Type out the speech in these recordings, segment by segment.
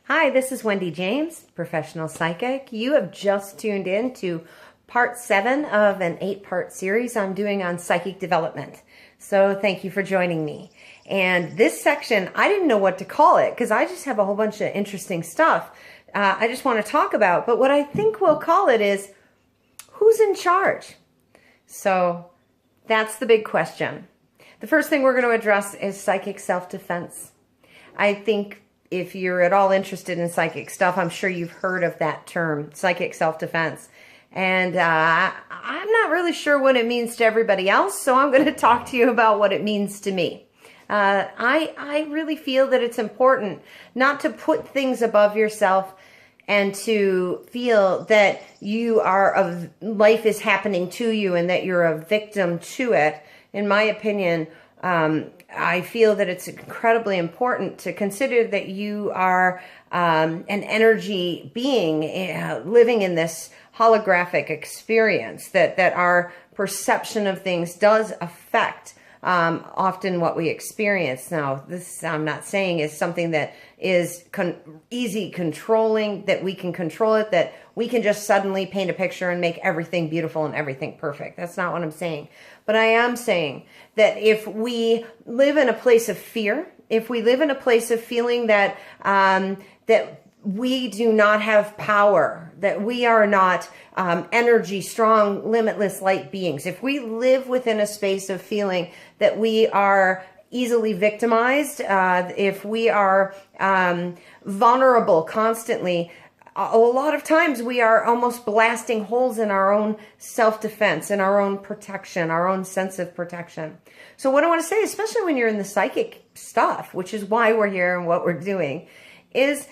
Hi, this is Wendy James, professional psychic. You have just tuned in to part 7 of an 8-part series I'm doing on psychic development. So thank you for joining me. And this section, I didn't know what to call it because I just have a whole bunch of interesting stuff I just want to talk about. But what I think we'll call it is, who's in charge? So that's the big question. The first thing we're going to address is psychic self-defense. I think if you're at all interested in psychic stuff, I'm sure you've heard of that term, psychic self-defense. And I'm not really sure what it means to everybody else, so I'm going to talk to you about what it means to me. I really feel that it's important not to put things above yourself and to feel that you are life is happening to you and that you're a victim to it. In my opinion, I feel that it's incredibly important to consider that you are an energy being living in this holographic experience, that our perception of things does affect often what we experience. Now, this I'm not saying is something that is easy controlling, that we can control it, that we can just suddenly paint a picture and make everything beautiful and everything perfect. That's not what I'm saying. But I am saying that if we live in a place of fear, if we live in a place of feeling that that we do not have power, that we are not energy, strong, limitless light beings, if we live within a space of feeling that we are easily victimized, if we are vulnerable constantly, a lot of times we are almost blasting holes in our own self-defense, in our own protection, our own sense of protection. So what I want to say, especially when you're in the psychic stuff, which is why we're here and what we're doing, is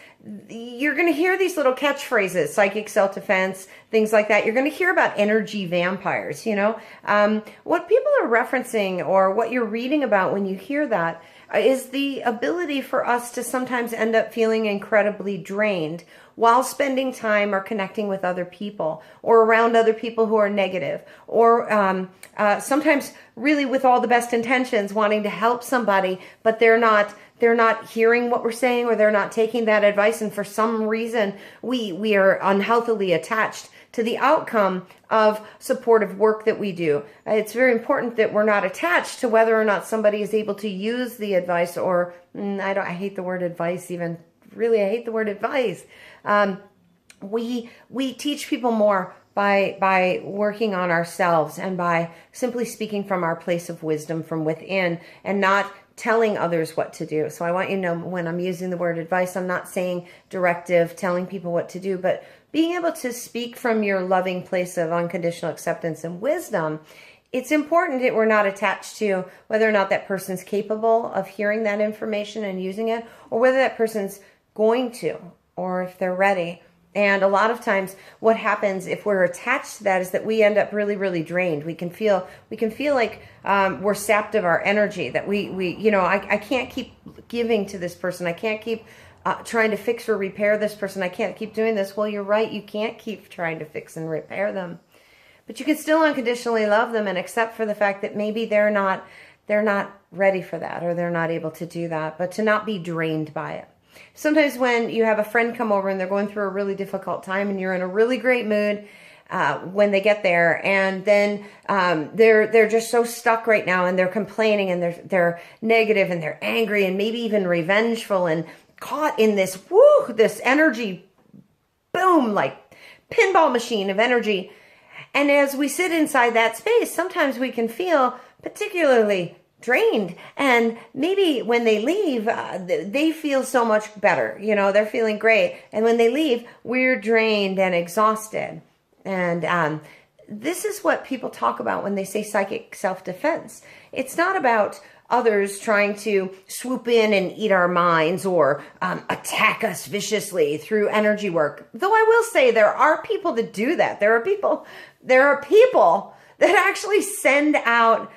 you're going to hear these little catchphrases, psychic self-defense, things like that. You're going to hear about energy vampires, you know. What people are referencing or what you're reading about when you hear that is the ability for us to sometimes end up feeling incredibly drained while spending time or connecting with other people or around other people who are negative, or sometimes really with all the best intentions wanting to help somebody, but they're not hearing what we're saying, or they're not taking that advice, and for some reason we are unhealthily attached to the outcome of supportive work that we do. It's very important that we're not attached to whether or not somebody is able to use the advice, or I hate the word advice even. Really, I hate the word advice. We teach people more by working on ourselves and by simply speaking from our place of wisdom from within and not telling others what to do. So I want you to know, when I'm using the word advice, I'm not saying directive, telling people what to do, but being able to speak from your loving place of unconditional acceptance and wisdom. It's important that we're not attached to whether or not that person's capable of hearing that information and using it, or whether that person's going to, or if they're ready. And a lot of times what happens if we're attached to that is that we end up really, really drained. We can feel like we're sapped of our energy, that we you know, I can't keep giving to this person. I can't keep trying to fix or repair this person. I can't keep doing this. Well, you're right. You can't keep trying to fix and repair them, but you can still unconditionally love them and accept for the fact that maybe they're not ready for that, or they're not able to do that, but to not be drained by it. Sometimes when you have a friend come over and they're going through a really difficult time and you're in a really great mood when they get there, and then they're just so stuck right now, and they're complaining, and they're negative, and they're angry, and maybe even revengeful, and caught in this this energy boom, like pinball machine of energy. And as we sit inside that space, sometimes we can feel particularly drained, and maybe when they leave, they feel so much better. You know, they're feeling great, and when they leave, we're drained and exhausted. And this is what people talk about when they say psychic self-defense. It's not about others trying to swoop in and eat our minds, or attack us viciously through energy work. Though I will say there are people that do that. There are people that actually send out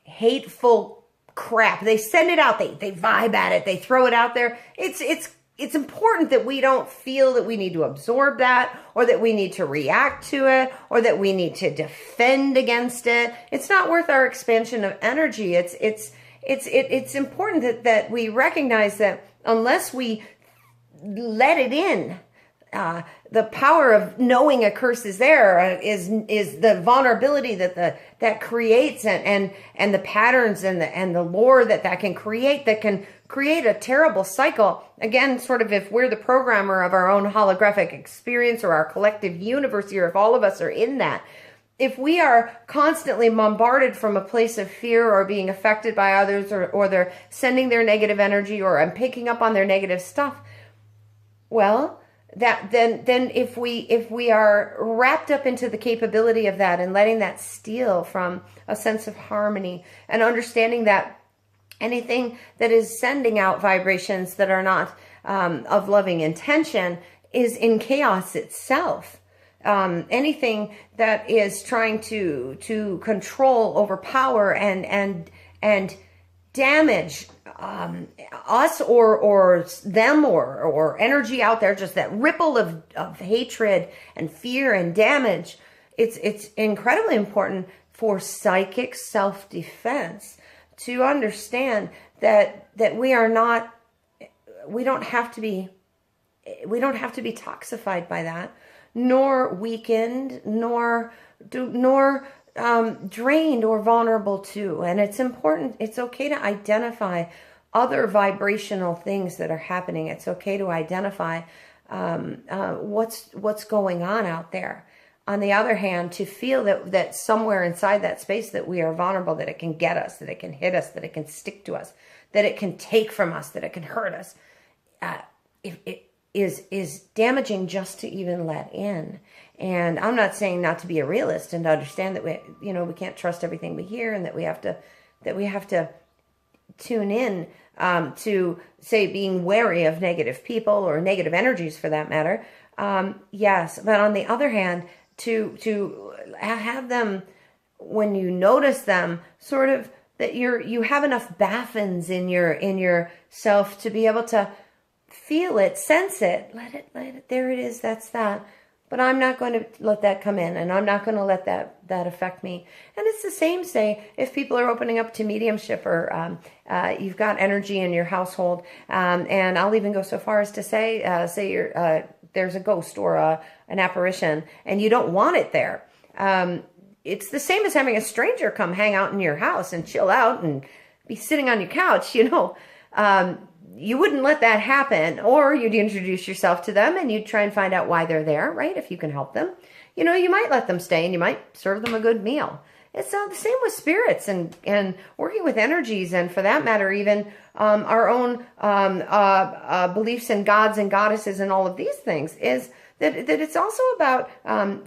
hateful crap. They send it out. They vibe at it. They throw it out there. It's important that we don't feel that we need to absorb that, or that we need to react to it, or that we need to defend against it. It's not worth our expansion of energy. It's important that we recognize that unless we let it in. The power of knowing a curse is there is the vulnerability that creates and the patterns and the lore that can create a terrible cycle. Again, sort of if we're the programmer of our own holographic experience or our collective universe here, if all of us are in that, if we are constantly bombarded from a place of fear or being affected by others or they're sending their negative energy or I'm picking up on their negative stuff, well, that then if we are wrapped up into the capability of that and letting that steal from a sense of harmony and understanding that anything that is sending out vibrations that are not of loving intention is in chaos itself. Anything that is trying to control, overpower, and damage us or them or energy out there, just that ripple of hatred and fear and damage. It's incredibly important for psychic self-defense to understand that we don't have to be toxified by that, nor weakened, nor drained or vulnerable to. And it's important, it's okay to identify other vibrational things that are happening. It's okay to identify what's going on out there. On the other hand, to feel that somewhere inside that space that we are vulnerable, that it can get us, that it can hit us, that it can stick to us, that it can take from us, that it can hurt us, it is damaging just to even let in. And I'm not saying not to be a realist and to understand that we can't trust everything we hear, and that we have to tune in to, say, being wary of negative people or negative energies for that matter. Yes, but on the other hand, to have them, when you notice them, sort of that you have enough baffins in your self to be able to feel it, sense it, let it, there it is, that's that. But I'm not going to let that come in, and I'm not going to let that affect me. And it's the same, say, if people are opening up to mediumship, or you've got energy in your household, and I'll even go so far as to say there's a ghost or an apparition, and you don't want it there. It's the same as having a stranger come hang out in your house and chill out and be sitting on your couch, you wouldn't let that happen, or you'd introduce yourself to them and you'd try and find out why they're there, right? If you can help them, you might let them stay and you might serve them a good meal. It's the same with spirits and working with energies, and for that matter, even our own beliefs in gods and goddesses and all of these things, is that it's also about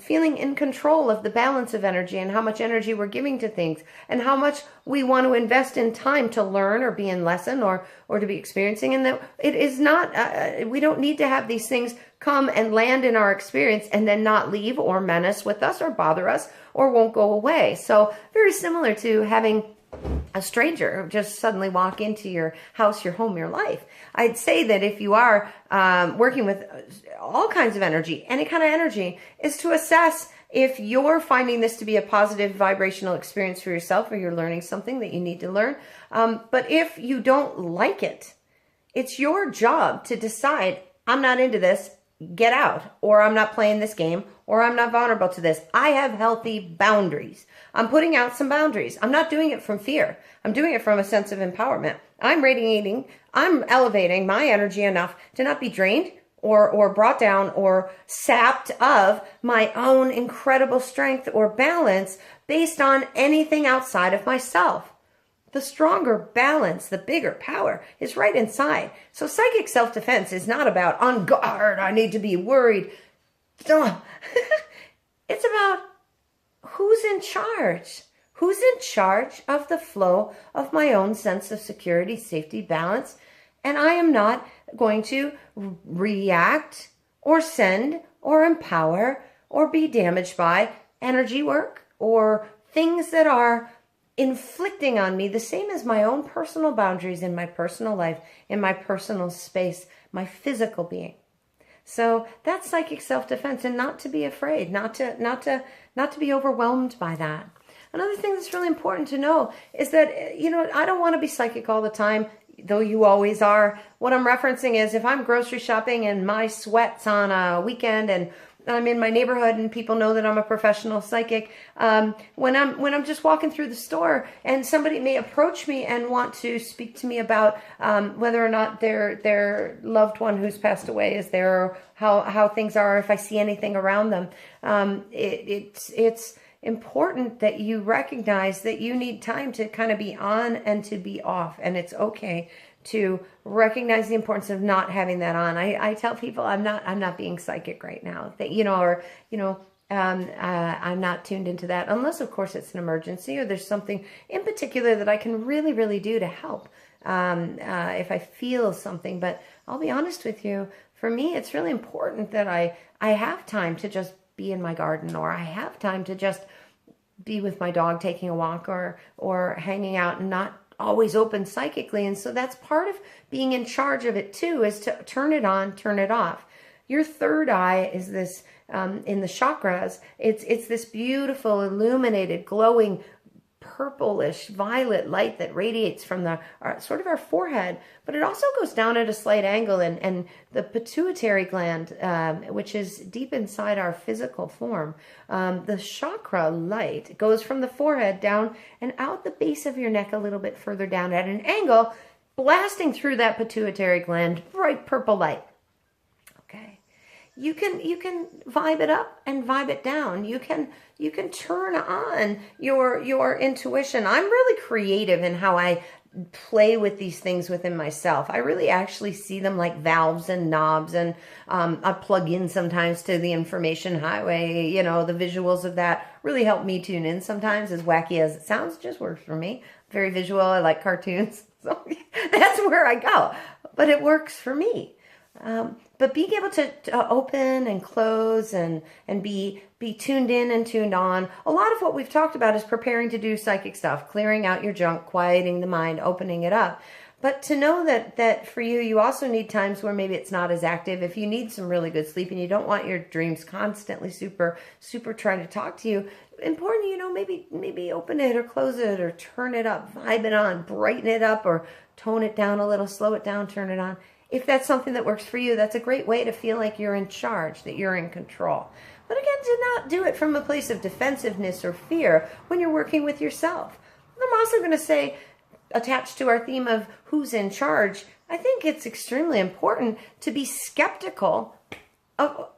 feeling in control of the balance of energy and how much energy we're giving to things and how much we want to invest in time to learn or be in lesson or to be experiencing. And that it is not, we don't need to have these things come and land in our experience and then not leave or menace with us or bother us or won't go away. So very similar to having a stranger just suddenly walk into your house, your home, your life. I'd say that if you are working with all kinds of energy, any kind of energy, is to assess if you're finding this to be a positive vibrational experience for yourself, or you're learning something that you need to learn. But if you don't like it, it's your job to decide, I'm not into this, get out, or I'm not playing this game, or I'm not vulnerable to this. I have healthy boundaries. I'm putting out some boundaries. I'm not doing it from fear. I'm doing it from a sense of empowerment. I'm radiating, I'm elevating my energy enough to not be drained or brought down or sapped of my own incredible strength or balance based on anything outside of myself. The stronger balance, the bigger power is right inside. So psychic self-defense is not about on guard, I need to be worried. It's about who's in charge. Who's in charge of the flow of my own sense of security, safety, balance? And I am not going to react or send or empower or be damaged by energy work or things that are inflicting on me the same as my own personal boundaries in my personal life, in my personal space, my physical being. So that's psychic self-defense, and not to be afraid, not to be overwhelmed by that. Another thing that's really important to know is that, I don't want to be psychic all the time. though you always are. What I'm referencing is if I'm grocery shopping in my sweats on a weekend and I'm in my neighborhood and people know that I'm a professional psychic, when I'm just walking through the store and somebody may approach me and want to speak to me about whether or not their loved one who's passed away is there, or how things are, if I see anything around them, it's important that you recognize that you need time to kind of be on and to be off, and it's okay to recognize the importance of not having that on. I tell people I'm not being psychic right now, that, I'm not tuned into that, unless of course it's an emergency or there's something in particular that I can really, really do to help if I feel something. But I'll be honest with you, for me, it's really important that I have time to just be in my garden, or I have time to just be with my dog taking a walk, or hanging out, and not always open psychically. And so that's part of being in charge of it too, is to turn it on, turn it off. Your third eye is this, in the chakras, it's this beautiful, illuminated, glowing, purplish violet light that radiates from sort of our forehead, but it also goes down at a slight angle, and the pituitary gland, which is deep inside our physical form. The chakra light goes from the forehead down and out the base of your neck a little bit further down at an angle, blasting through that pituitary gland, bright purple light. Okay. You can vibe it up and vibe it down. You can turn on your intuition. I'm really creative in how I play with these things within myself. I really actually see them like valves and knobs, and I plug in sometimes to the information highway. The visuals of that really help me tune in sometimes. As wacky as it sounds, it just works for me. Very visual. I like cartoons. So that's where I go. But it works for me. But being able to open and close and be tuned in and tuned on. A lot of what we've talked about is preparing to do psychic stuff, clearing out your junk, quieting the mind, opening it up. But to know that for you also need times where maybe it's not as active. If you need some really good sleep and you don't want your dreams constantly super trying to talk to you, important, maybe open it or close it or turn it up, vibe it on, brighten it up, or tone it down a little, slow it down, turn it on. If that's something that works for you, that's a great way to feel like you're in charge, that you're in control. But again, do not do it from a place of defensiveness or fear when you're working with yourself. I'm also going to say, attached to our theme of who's in charge, I think it's extremely important to be skeptical of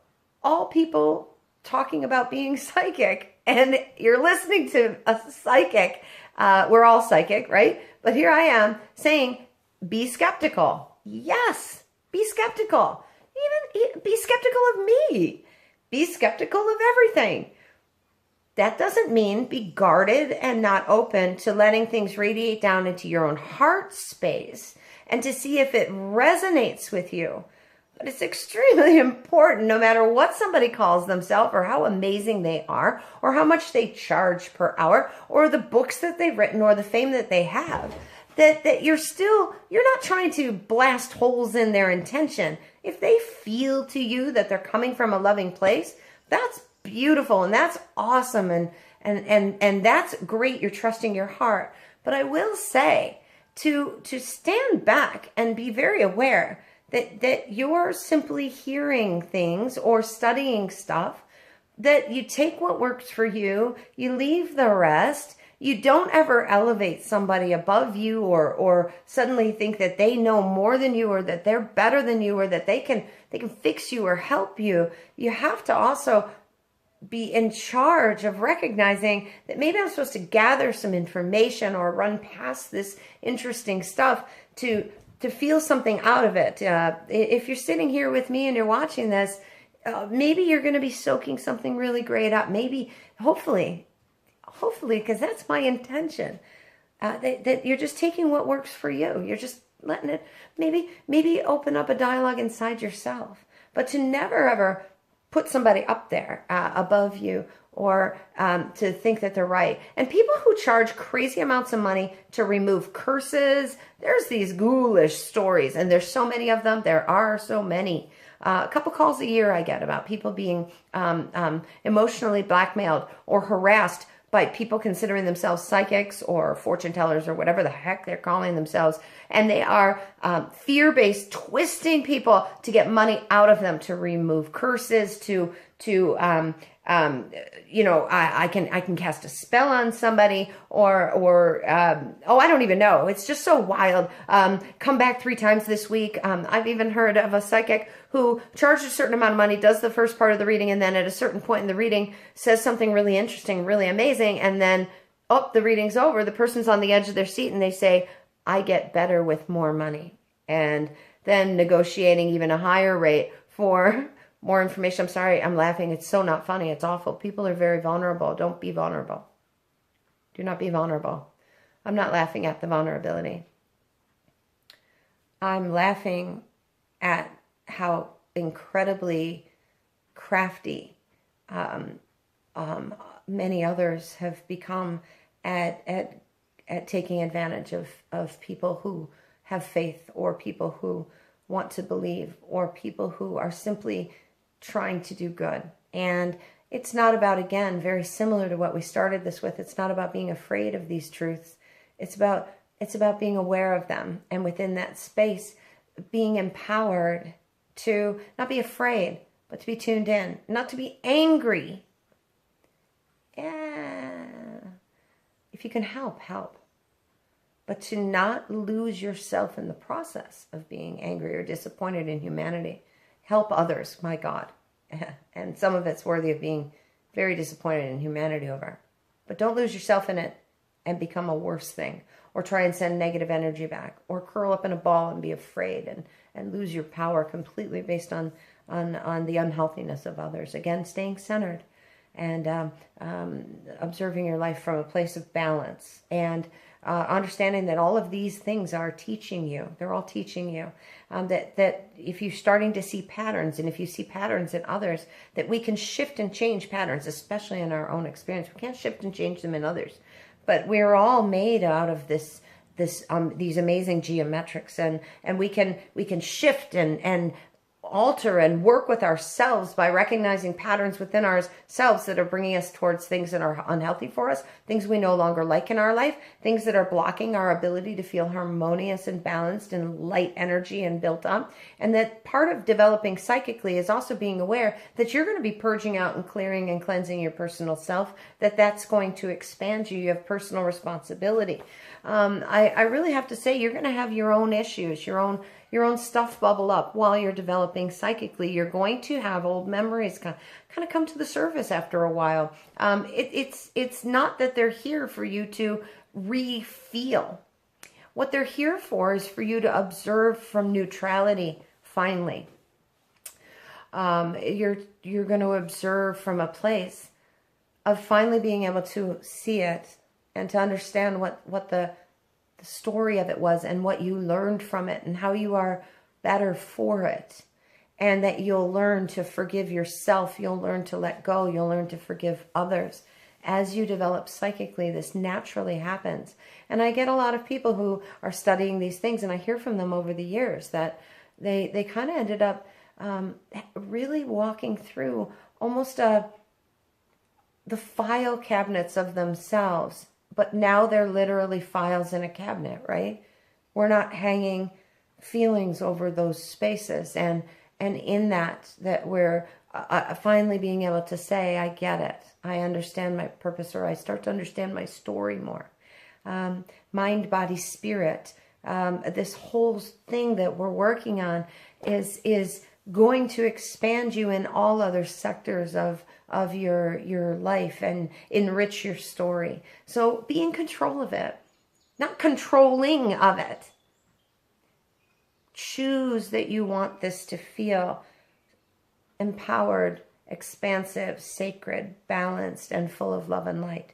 all people talking about being psychic. And you're listening to a psychic. We're all psychic, right? But here I am saying, be skeptical. Yes, be skeptical. Even be skeptical of me. Be skeptical of everything. That doesn't mean be guarded and not open to letting things radiate down into your own heart space and to see if it resonates with you. But it's extremely important, no matter what somebody calls themselves or how amazing they are or how much they charge per hour or the books that they've written or the fame that they have, that you're not trying to blast holes in their intention. If they feel to you that they're coming from a loving place, that's beautiful and that's awesome and that's great. You're trusting your heart. But I will say to stand back and be very aware that you're simply hearing things or studying stuff, that you take what works for you, you leave the rest. You don't ever elevate somebody above you or suddenly think that they know more than you or that they're better than you or that they can fix you or help you. You have to also be in charge of recognizing that maybe I'm supposed to gather some information or run past this interesting stuff to feel something out of it. If you're sitting here with me and you're watching this, maybe you're going to be soaking something really great up. Maybe, hopefully, because that's my intention, that you're just taking what works for you. You're just letting it maybe open up a dialogue inside yourself, but to never ever put somebody up there above you or to think that they're right. And people who charge crazy amounts of money to remove curses, there's these ghoulish stories, and there's so many of them. There are so many. A couple calls a year I get about people being emotionally blackmailed or harassed by people considering themselves psychics or fortune tellers or whatever the heck they're calling themselves. And they are fear-based, twisting people to get money out of them, to remove curses, to you know, I can cast a spell on somebody, or oh, I don't even know. It's just so wild. Come back 3 times this week. I've even heard of a psychic who charges a certain amount of money, does the first part of the reading, and then at a certain point in the reading says something really interesting, really amazing, and then, oh, the reading's over. The person's on the edge of their seat, and they say, I get better with more money. And then negotiating even a higher rate for more information. I'm sorry, I'm laughing. It's so not funny. It's awful. People are very vulnerable. Don't be vulnerable. Do not be vulnerable. I'm not laughing at the vulnerability. I'm laughing at how incredibly crafty many others have become at taking advantage of people who have faith, or people who want to believe, or people who are simply trying to do good. And it's not about, again, very similar to what we started this with, it's not about being afraid of these truths. It's about being aware of them, and within that space, being empowered to not be afraid, but to be tuned in, not to be angry. Yeah. If you can help. But to not lose yourself in the process of being angry or disappointed in humanity. Help others, my God. And some of it's worthy of being very disappointed in humanity over. But don't lose yourself in it and become a worse thing, or try and send negative energy back, or curl up in a ball and be afraid and lose your power completely based on the unhealthiness of others. Again, staying centered and observing your life from a place of balance, and understanding that all of these things are teaching you. They're all teaching you that if you're starting to see patterns, and if you see patterns in others, that we can shift and change patterns, especially in our own experience. We can't shift and change them in others, but we're all made out of these amazing geometrics, and we can shift and alter and work with ourselves by recognizing patterns within ourselves that are bringing us towards things that are unhealthy for us, things we no longer like in our life, things that are blocking our ability to feel harmonious and balanced and light energy and built up. And that part of developing psychically is also being aware that you're going to be purging out and clearing and cleansing your personal self, that's going to expand you. You have personal responsibility. I really have to say, you're going to have your own issues, your own stuff bubble up while you're developing psychically. You're going to have old memories kind of come to the surface after a while. It's not that they're here for you to re-feel. What they're here for is for you to observe from neutrality, finally. You're going to observe from a place of finally being able to see it and to understand what the story of it was, and what you learned from it, and how you are better for it. And that you'll learn to forgive yourself, you'll learn to let go, you'll learn to forgive others. As you develop psychically, this naturally happens. And I get a lot of people who are studying these things, and I hear from them over the years that they kind of ended up really walking through almost the file cabinets of themselves. But now they're literally files in a cabinet, right? We're not hanging feelings over those spaces. And in that we're finally being able to say, I get it. I understand my purpose, or I start to understand my story more. Mind, body, spirit. This whole thing that we're working on is going to expand you in all other sectors of your life and enrich your story. So be in control of it, not controlling of it. Choose that you want this to feel empowered, expansive, sacred, balanced, and full of love and light.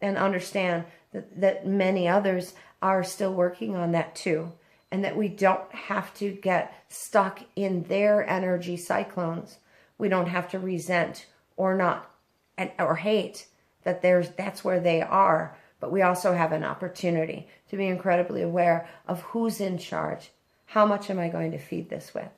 And understand that many others are still working on that too. And that we don't have to get stuck in their energy cyclones. We don't have to resent or hate that's where they are. But we also have an opportunity to be incredibly aware of who's in charge. How much am I going to feed this with?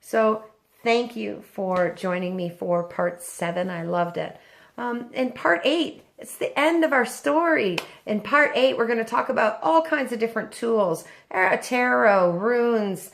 So thank you for joining me for part 7. I loved it. In part 8, it's the end of our story. In part 8, we're going to talk about all kinds of different tools, tarot, runes,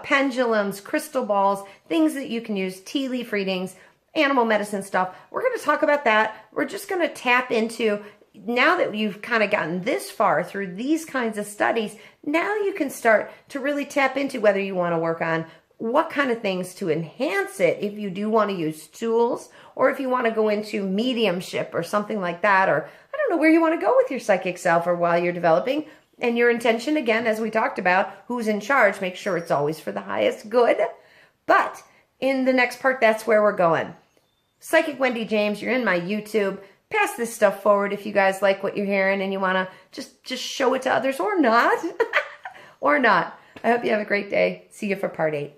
pendulums, crystal balls, things that you can use, tea leaf readings, animal medicine stuff. We're going to talk about that. We're just going to tap into, now that you've kind of gotten this far through these kinds of studies, now you can start to really tap into whether you want to work on what kind of things to enhance it if you do want to use tools, or if you want to go into mediumship or something like that, or I don't know where you want to go with your psychic self or while you're developing. And your intention, again, as we talked about, who's in charge, make sure it's always for the highest good. But in the next part, that's where we're going. Psychic Wendy James, you're in my YouTube. Pass this stuff forward if you guys like what you're hearing and you want to just show it to others, or not. Or not. I hope you have a great day. See you for part 8.